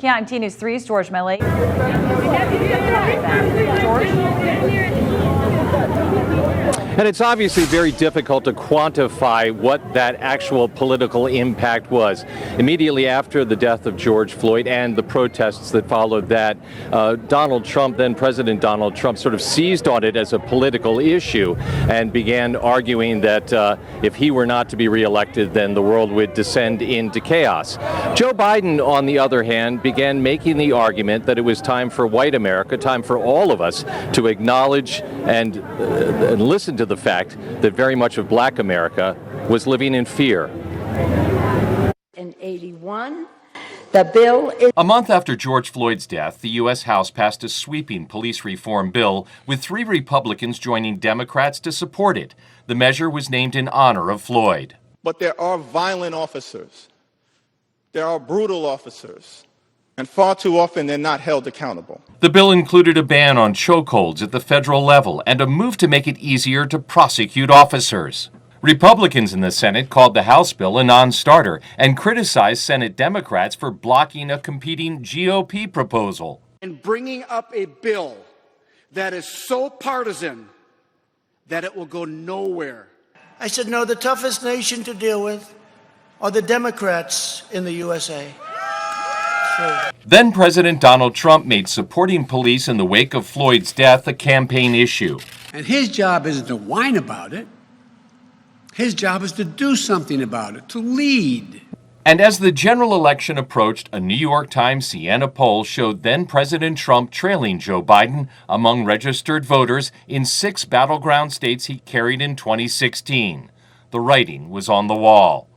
KINT News 3's George Milley. George? And it's obviously very difficult to quantify what that actual political impact was. Immediately after the death of George Floyd and the protests that followed that, Donald Trump, then President Donald Trump, sort of seized on it as a political issue and began arguing that if he were not to be reelected, then the world would descend into chaos. Joe Biden, on the other hand, began making the argument that it was time for white America, time for all of us to acknowledge and listen to the fact that very much of black America was living in fear. In 81, the bill is... A month after George Floyd's death, the U.S. House passed a sweeping police reform bill, with 3 Republicans joining Democrats to support it. The measure was named in honor of Floyd. But there are violent officers. There are brutal officers. And far too often they're not held accountable. The bill included a ban on chokeholds at the federal level and a move to make it easier to prosecute officers. Republicans in the Senate called the House bill a non-starter and criticized Senate Democrats for blocking a competing GOP proposal. And bringing up a bill that is so partisan that it will go nowhere. I said, no, the toughest nation to deal with are the Democrats in the USA. Then President Donald Trump made supporting police in the wake of Floyd's death a campaign issue. And his job isn't to whine about it. His job is to do something about it, to lead. And as the general election approached, a New York Times Siena poll showed then-President Trump trailing Joe Biden among registered voters in 6 battleground states he carried in 2016. The writing was on the wall.